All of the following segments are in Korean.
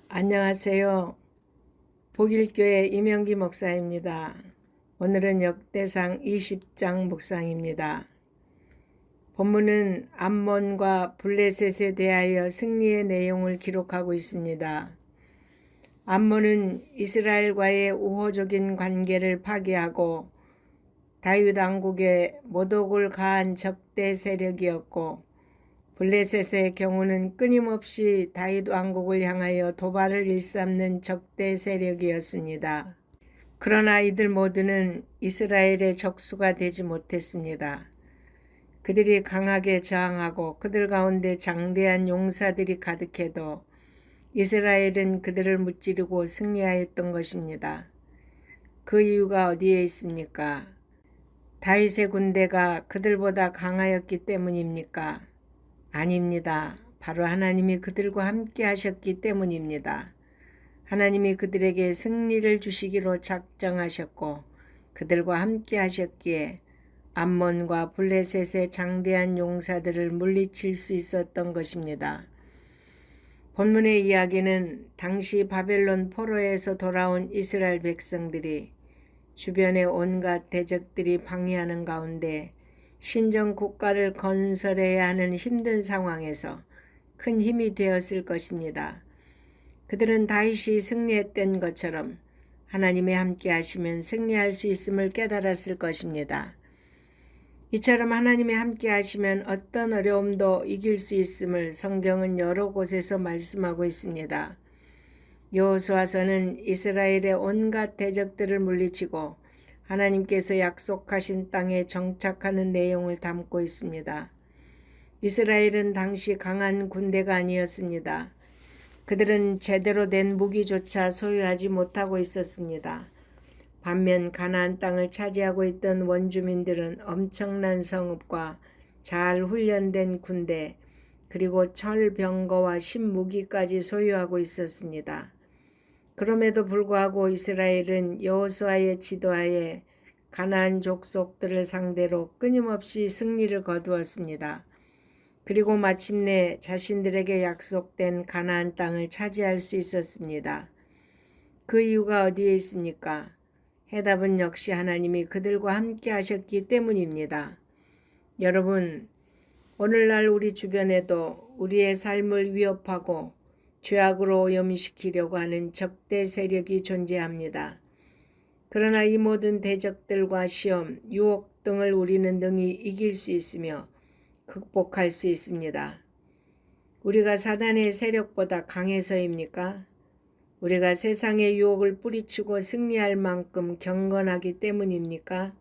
안녕하세요. 복일교회 이명기 목사입니다. 오늘은 역대상 20장 묵상입니다. 본문은 암몬과 블레셋에 대하여 승리의 내용을 기록하고 있습니다. 암몬은 이스라엘과의 우호적인 관계를 파괴하고 다윗 왕국에 모독을 가한 적대 세력이었고, 블레셋의 경우는 끊임없이 다윗 왕국을 향하여 도발을 일삼는 적대 세력이었습니다. 그러나 이들 모두는 이스라엘의 적수가 되지 못했습니다. 그들이 강하게 저항하고 그들 가운데 장대한 용사들이 가득해도 이스라엘은 그들을 무찌르고 승리하였던 것입니다. 그 이유가 어디에 있습니까? 다윗의 군대가 그들보다 강하였기 때문입니까? 아닙니다. 바로 하나님이 그들과 함께 하셨기 때문입니다. 하나님이 그들에게 승리를 주시기로 작정하셨고 그들과 함께 하셨기에 암몬과 블레셋의 장대한 용사들을 물리칠 수 있었던 것입니다. 본문의 이야기는 당시 바벨론 포로에서 돌아온 이스라엘 백성들이 주변의 온갖 대적들이 방해하는 가운데 신정 국가를 건설해야 하는 힘든 상황에서 큰 힘이 되었을 것입니다. 그들은 다윗이 승리했던 것처럼 하나님의 함께 하시면 승리할 수 있음을 깨달았을 것입니다. 이처럼 하나님의 함께 하시면 어떤 어려움도 이길 수 있음을 성경은 여러 곳에서 말씀하고 있습니다. 여호수아서는 이스라엘의 온갖 대적들을 물리치고 하나님께서 약속하신 땅에 정착하는 내용을 담고 있습니다. 이스라엘은 당시 강한 군대가 아니었습니다. 그들은 제대로 된 무기조차 소유하지 못하고 있었습니다. 반면 가나안 땅을 차지하고 있던 원주민들은 엄청난 성읍과 잘 훈련된 군대, 그리고 철병거와 신무기까지 소유하고 있었습니다. 그럼에도 불구하고 이스라엘은 여호수아의 지도하에 가나안 족속들을 상대로 끊임없이 승리를 거두었습니다. 그리고 마침내 자신들에게 약속된 가나안 땅을 차지할 수 있었습니다. 그 이유가 어디에 있습니까? 해답은 역시 하나님이 그들과 함께 하셨기 때문입니다. 여러분, 오늘날 우리 주변에도 우리의 삶을 위협하고 죄악으로 오염시키려고 하는 적대 세력이 존재합니다. 그러나 이 모든 대적들과 시험, 유혹 등을 우리는 능히 이길 수 있으며 극복할 수 있습니다. 우리가 사단의 세력보다 강해서입니까? 우리가 세상의 유혹을 뿌리치고 승리할 만큼 경건하기 때문입니까?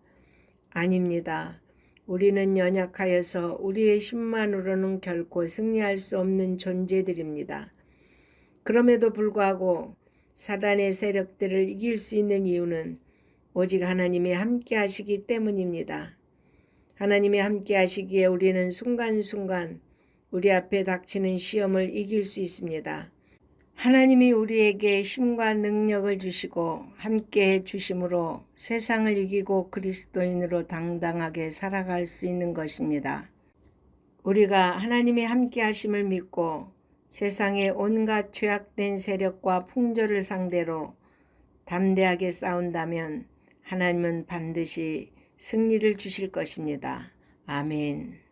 아닙니다. 우리는 연약하여서 우리의 힘만으로는 결코 승리할 수 없는 존재들입니다. 그럼에도 불구하고 사단의 세력들을 이길 수 있는 이유는 오직 하나님이 함께 하시기 때문입니다. 하나님이 함께 하시기에 우리는 순간순간 우리 앞에 닥치는 시험을 이길 수 있습니다. 하나님이 우리에게 힘과 능력을 주시고 함께 해 주심으로 세상을 이기고 그리스도인으로 당당하게 살아갈 수 있는 것입니다. 우리가 하나님의 함께 하심을 믿고 세상의 온갖 죄악된 세력과 풍조를 상대로 담대하게 싸운다면 하나님은 반드시 승리를 주실 것입니다. 아멘.